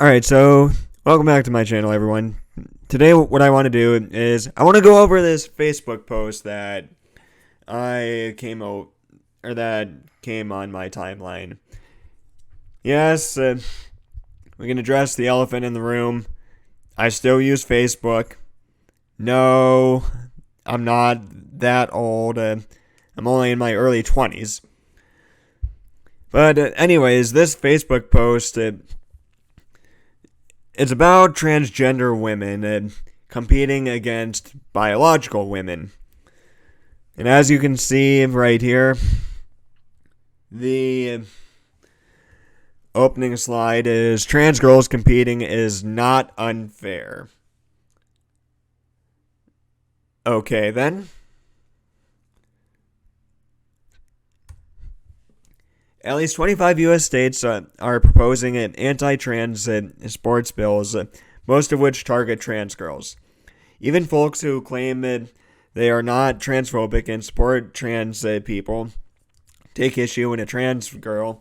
Alright, so welcome back to my channel, everyone. Today, what I want to do is I want to go over this Facebook post that that came on my timeline. Yes, we can address the elephant in the room. I still use Facebook. No, I'm not that old. I'm only in my early 20s. But anyways, this Facebook post, it's about transgender women competing against biological women. And as you can see right here, the opening slide is trans girls competing is not unfair. Okay, then. At least 25 U.S. states are proposing an anti-trans sports bills, most of which target trans girls. Even folks who claim they are not transphobic and support trans people take issue when a trans girl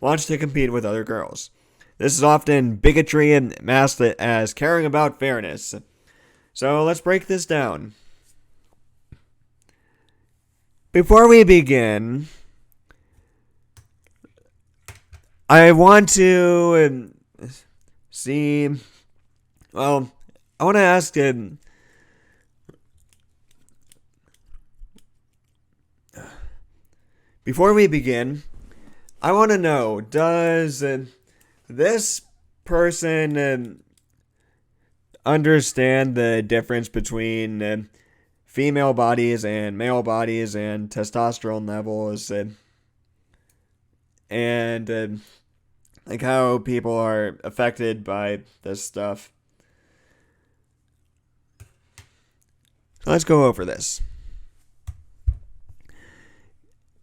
wants to compete with other girls. This is often bigotry and masked as caring about fairness. So let's break this down. Before we begin, I want to I want to ask before we begin, I want to know, does this person understand the difference between female bodies and male bodies and testosterone levels and like how people are affected by this stuff? So let's go over this.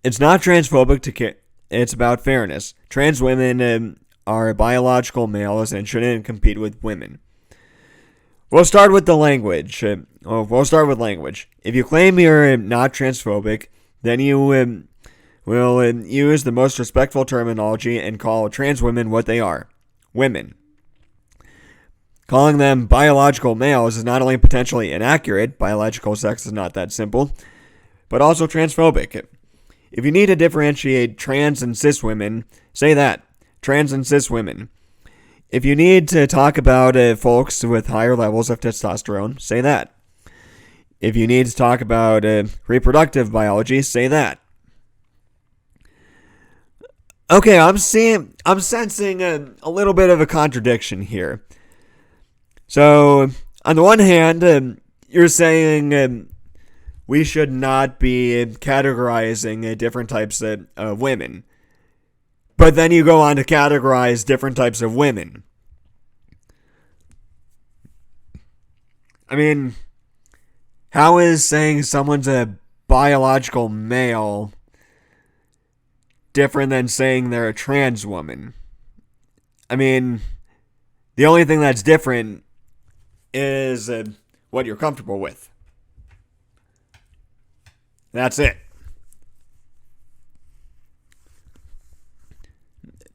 It's not transphobic to care. It's about fairness. Trans women are biological males and shouldn't compete with women. We'll start with the language. We'll start with language. If you claim you're not transphobic, then you will use the most respectful terminology and call trans women what they are: women. Calling them biological males is not only potentially inaccurate — biological sex is not that simple — but also transphobic. If you need to differentiate trans and cis women, say that. Trans and cis women. If you need to talk about folks with higher levels of testosterone, say that. If you need to talk about reproductive biology, say that. Okay, I'm sensing a little bit of a contradiction here. So, on the one hand, you're saying we should not be categorizing different types of women. But then you go on to categorize different types of women. I mean, how is saying someone's a biological male different than saying they're a trans woman? I mean, the only thing that's different is what you're comfortable with. That's it.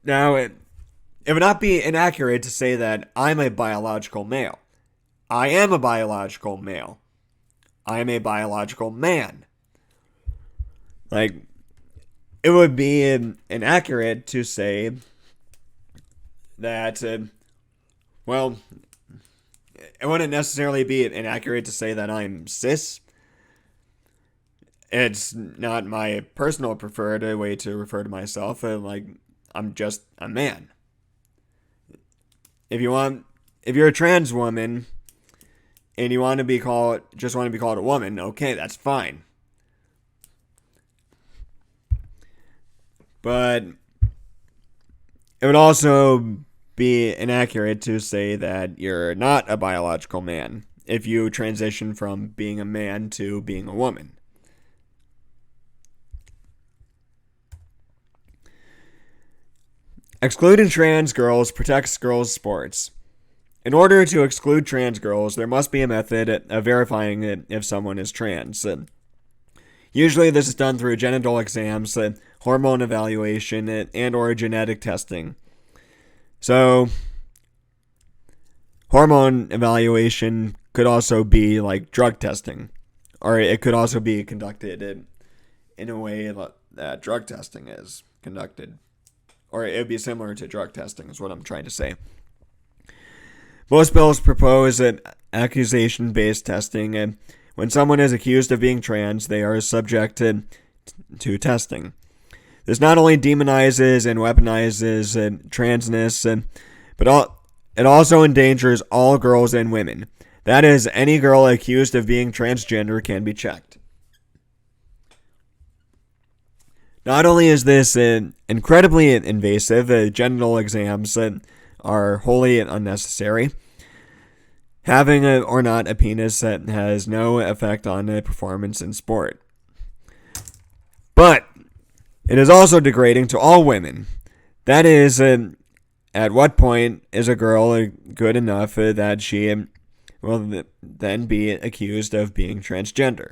Now, it would not be inaccurate to say that I'm a biological male. I am a biological male. I am a biological man. Like, it would be inaccurate to say that, it wouldn't necessarily be inaccurate to say that I'm cis. It's not my personal preferred way to refer to myself. I'm just a man. If you're a trans woman and you want to be called a woman, okay, that's fine. But it would also be inaccurate to say that you're not a biological man if you transition from being a man to being a woman. Excluding trans girls protects girls' sports. In order to exclude trans girls, there must be a method of verifying if someone is trans. Usually this is done through genital exams, hormone evaluation, and or genetic testing. So, Hormone evaluation could also be like drug testing, or it could also be conducted in a way that drug testing is conducted, or it would be similar to drug testing is what I'm trying to say. Most bills propose an accusation-based testing, and when someone is accused of being trans, they are subject to testing. This not only demonizes and weaponizes transness, but it also endangers all girls and women. That is, any girl accused of being transgender can be checked. Not only is this incredibly invasive, genital exams are wholly unnecessary. Having or not a penis has no effect on performance in sport. But it is also degrading to all women. That is, at what point is a girl good enough that she will then be accused of being transgender?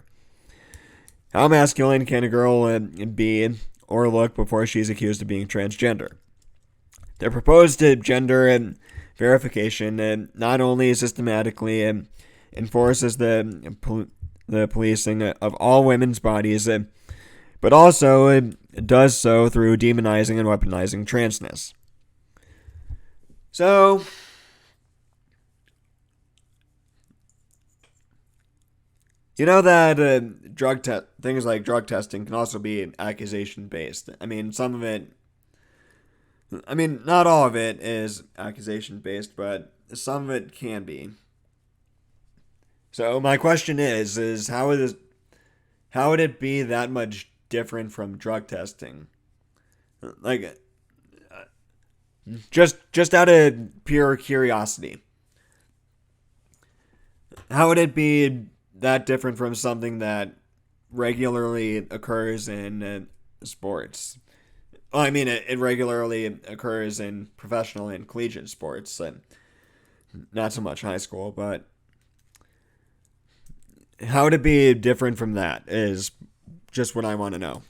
How masculine can a girl be or look before she's accused of being transgender? The proposed gender verification not only systematically enforces the policing of all women's bodies, but also does so through demonizing and weaponizing transness. So, you know that things like drug testing can also be accusation-based. Not all of it is accusation-based, but some of it can be. So my question is how would it be that much different from drug testing? Like, just out of pure curiosity, how would it be that different from something that regularly occurs in sports? Well, it regularly occurs in professional and collegiate sports, and not so much high school, but how would it be different from that is just what I want to know.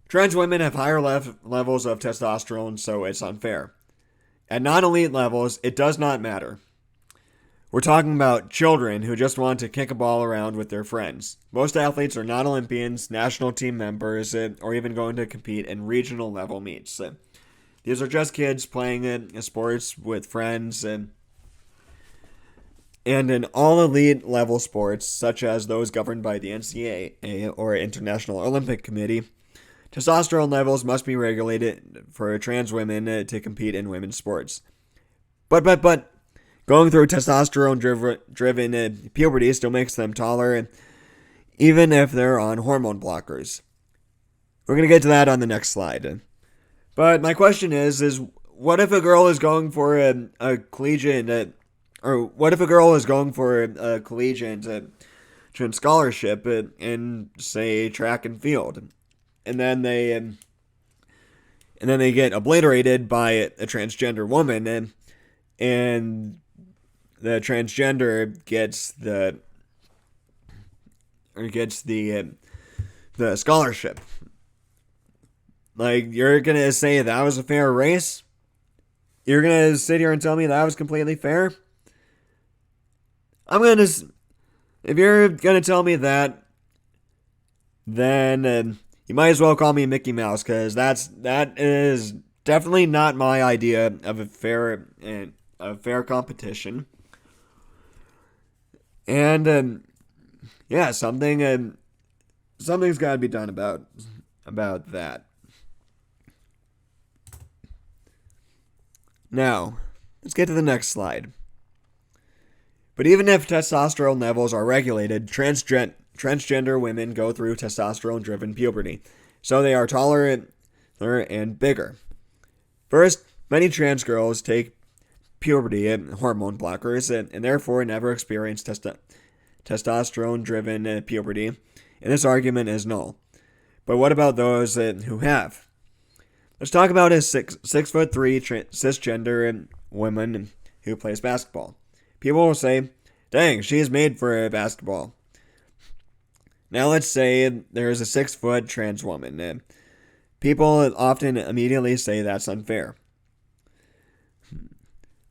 Trans women have higher levels of testosterone, so it's unfair. At non-elite levels, it does not matter. We're talking about children who just want to kick a ball around with their friends. Most athletes are not Olympians, national team members, or even going to compete in regional level meets. These are just kids playing sports with friends, and in all elite level sports, such as those governed by the NCAA or International Olympic Committee, testosterone levels must be regulated for trans women to compete in women's sports. But going through testosterone-driven puberty still makes them taller, even if they're on hormone blockers. We're going to get to that on the next slide. But my question is what if a girl is going for a collegiate, or what if a girl is going for a collegiate scholarship in, say, track and field, and then they get obliterated by a transgender woman, and the transgender gets the scholarship. Like, you're gonna say that was a fair race? You're gonna sit here and tell me that was completely fair? If you're gonna tell me that, then you might as well call me Mickey Mouse, because that is definitely not my idea of a fair competition. And something's got to be done about that. Now, let's get to the next slide. But even if testosterone levels are regulated, transgender women go through testosterone-driven puberty, so they are taller and bigger. First, many trans girls take puberty and hormone blockers and therefore never experience testosterone-driven puberty, and this argument is null. But what about those who have? Let's talk about a 6'3" cisgender woman who plays basketball. People will say, dang, she is made for basketball. Now let's say there's a 6-foot trans woman. People often immediately say that's unfair.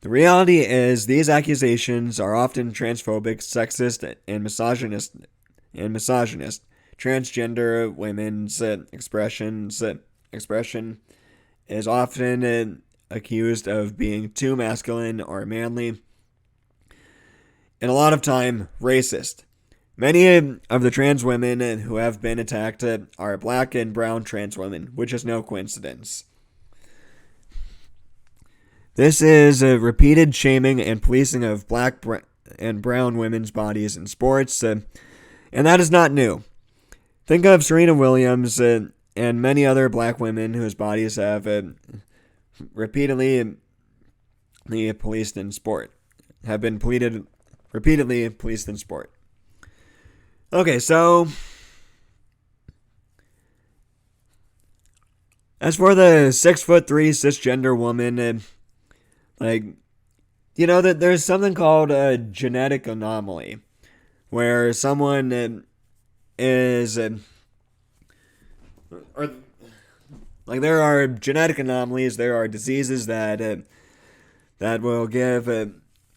The reality is these accusations are often transphobic, sexist, and misogynist. Transgender women's expression is often accused of being too masculine or manly, and a lot of time racist. Many of the trans women who have been attacked are black and brown trans women, which is no coincidence. This is a repeated shaming and policing of black and brown women's bodies in sports, and that is not new. Think of Serena Williams and many other black women whose bodies have repeatedly policed in sport, have been repeatedly policed in sport. Okay, so as for the 6'3" cisgender woman, that there's something called a genetic anomaly, where someone is, or there are genetic anomalies, there are diseases that will that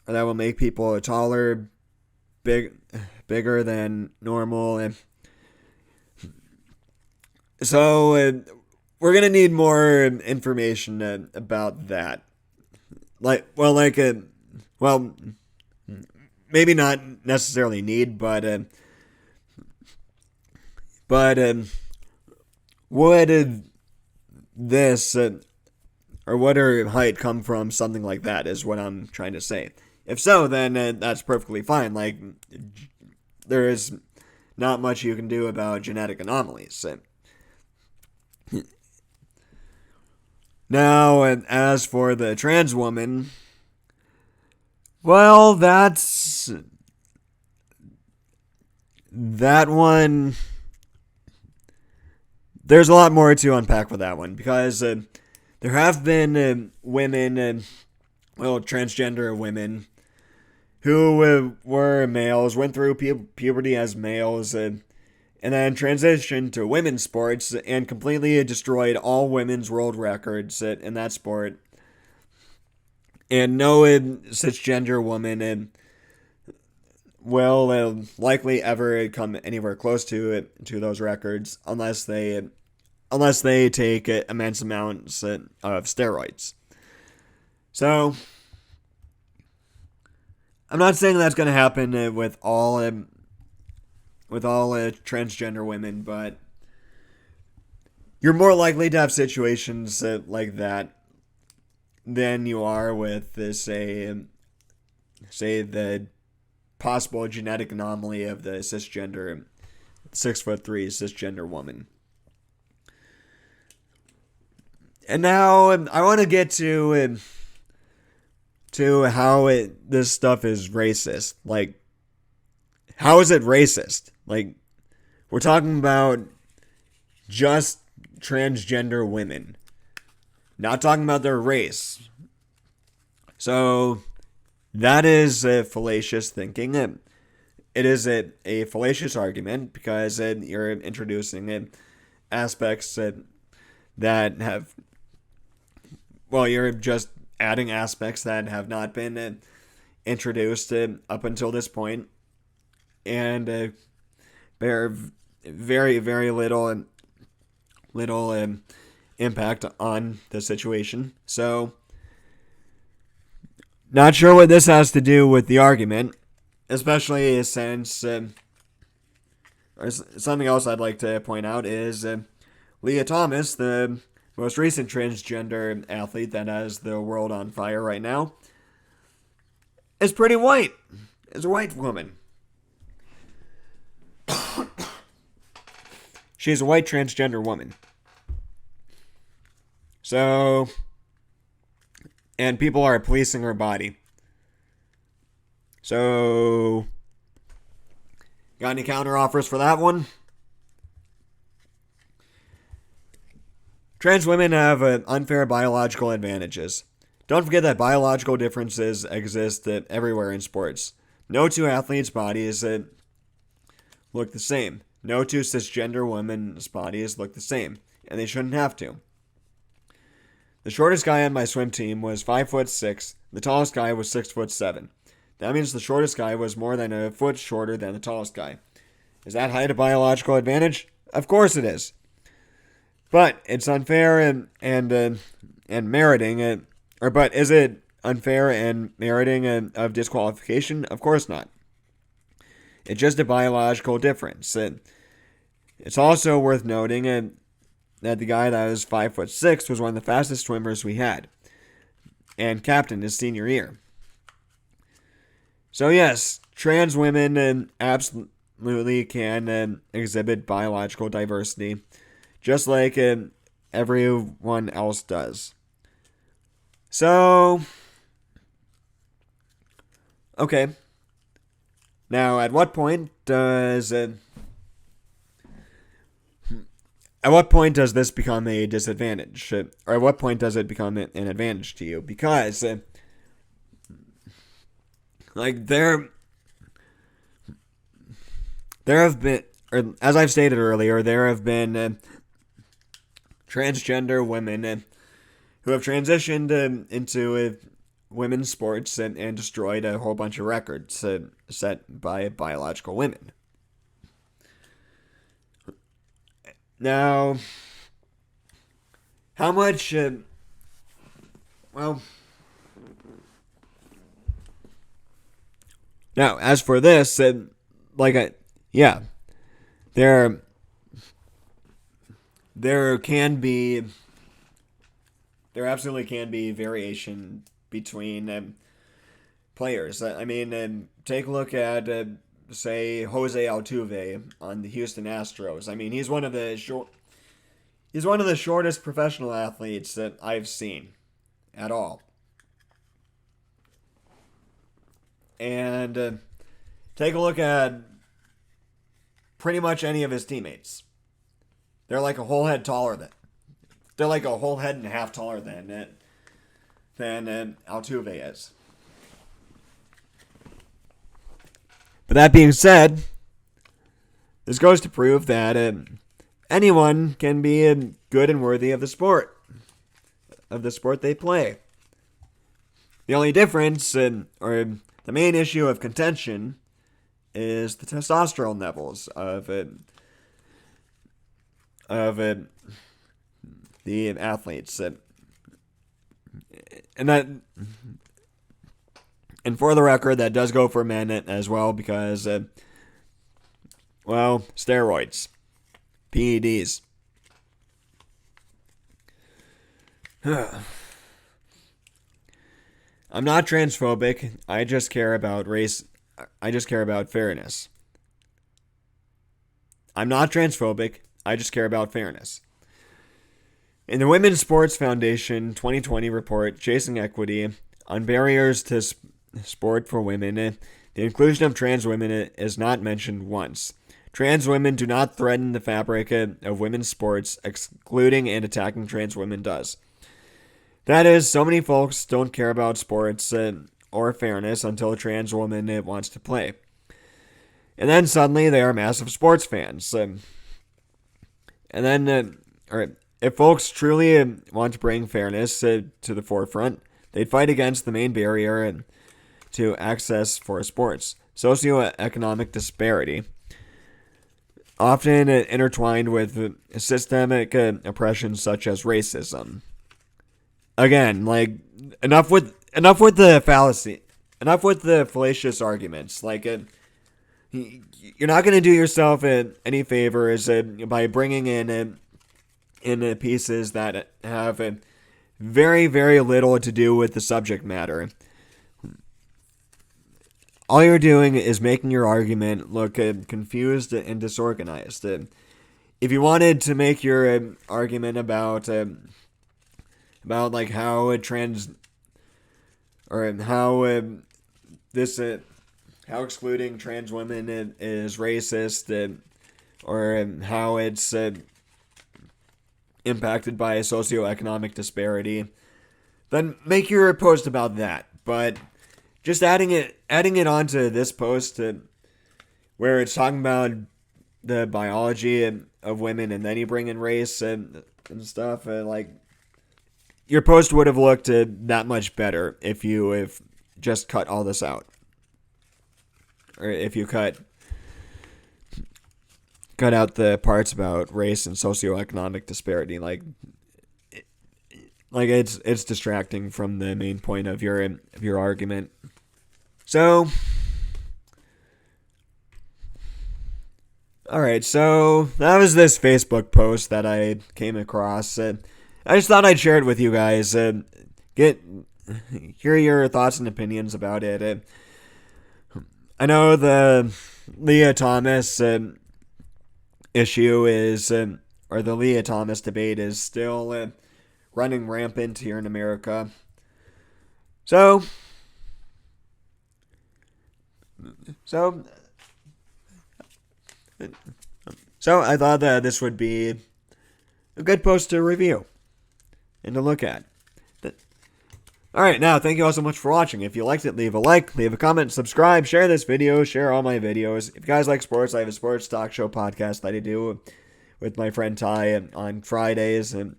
will make people taller, bigger than normal, and so we're gonna need more information about that. Maybe not necessarily need, but would this or would her height come from something like that? Is what I'm trying to say. If so, then that's perfectly fine. There is not much you can do about genetic anomalies. Now, as for the trans woman, well, that one, there's a lot more to unpack with that one, because there have been women, transgender women, who were males, went through puberty as males, and then transitioned to women's sports and completely destroyed all women's world records in that sport. And no cisgender woman will likely ever come anywhere close to those records unless they take immense amounts of steroids. So I'm not saying that's going to happen with all transgender women, but you're more likely to have situations like that than you are with say the possible genetic anomaly of the 6'3" cisgender woman. And now I want to get to how this stuff is racist. How is it racist? We're talking about just transgender women, not talking about their race. So that is fallacious thinking. It is a fallacious argument because you're introducing aspects that have, you're just adding aspects that have not been introduced up until this point, and bear very, very little impact on the situation. So, not sure what this has to do with the argument, especially since something else I'd like to point out is Leah Thomas, the most recent transgender athlete that has the world on fire right now, is pretty white. Is a white woman. She's a white transgender woman. So, and people are policing her body. So, got any counter offers for that one? Trans women have unfair biological advantages. Don't forget that biological differences exist everywhere in sports. No two athletes' bodies look the same. No two cisgender women's bodies look the same, and they shouldn't have to. The shortest guy on my swim team was 5'6". The tallest guy was 6'7". That means the shortest guy was more than a foot shorter than the tallest guy. Is that height a biological advantage? Of course it is. But it's unfair and meriting but is it unfair and meriting of disqualification? Of course not. It's just a biological difference. It's also worth noting that the guy that was 5'6" was one of the fastest swimmers we had, and captained his senior year. So yes, trans women absolutely can exhibit biological diversity, just like everyone else does. So, okay. Now, at what point does this become a disadvantage, or at what point does it become an advantage to you? Because, there have been, or as I've stated earlier, there have been transgender women who have transitioned into women's sports and destroyed a whole bunch of records set by biological women. Now, how much, now, as for this, there absolutely can be variation between players. I mean, take a look at, say, Jose Altuve on the Houston Astros. I mean, he's one of the shortest professional athletes that I've seen at all. And take a look at pretty much any of his teammates. They're like a whole head and a half taller than Altuve is. But that being said, this goes to prove that anyone can be good and worthy of the sport they play. The only difference, or the main issue of contention, is the testosterone levels of the athletes, and for the record, that does go for men as well, because steroids, PEDs. I'm not transphobic. I just care about race. I just care about fairness. I'm not transphobic. I just care about fairness. In the Women's Sports Foundation 2020 report, Chasing Equity, on barriers to sport for women, the inclusion of trans women is not mentioned once. Trans women do not threaten the fabric of women's sports. Excluding and attacking trans women does. That is, so many folks don't care about sports or fairness until a trans woman wants to play. And then suddenly they are massive sports fans. If folks truly want to bring fairness to the forefront, they'd fight against the main barrier to access for sports, socioeconomic disparity, often intertwined with systemic oppression such as racism. Again, enough with the fallacy, enough with the fallacious arguments. You're not going to do yourself any favors by bringing in pieces that have very, very little to do with the subject matter. All you're doing is making your argument look confused and disorganized. If you wanted to make your argument about how how excluding trans women is racist, or how it's impacted by a socioeconomic disparity, then make your post about that. But just adding it onto this post where it's talking about the biology of women, and then you bring in race and stuff, your post would have looked that much better if you have just cut all this out, or if you cut out the parts about race and socioeconomic disparity. Like it's distracting from the main point of your argument. So, all right. So that was this Facebook post that I came across. I just thought I'd share it with you guys. Hear your thoughts and opinions about it. I know the Leah Thomas issue is, or the Leah Thomas debate is still running rampant here in America. So I thought that this would be a good post to review and to look at. Alright, now, thank you all so much for watching. If you liked it, leave a like, leave a comment, subscribe, share this video, share all my videos. If you guys like sports, I have a sports talk show podcast that I do with my friend Ty on Fridays. And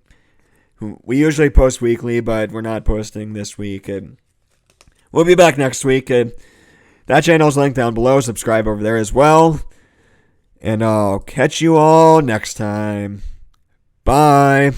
we usually post weekly, but we're not posting this week. And we'll be back next week. That channel's linked down below. Subscribe over there as well. And I'll catch you all next time. Bye.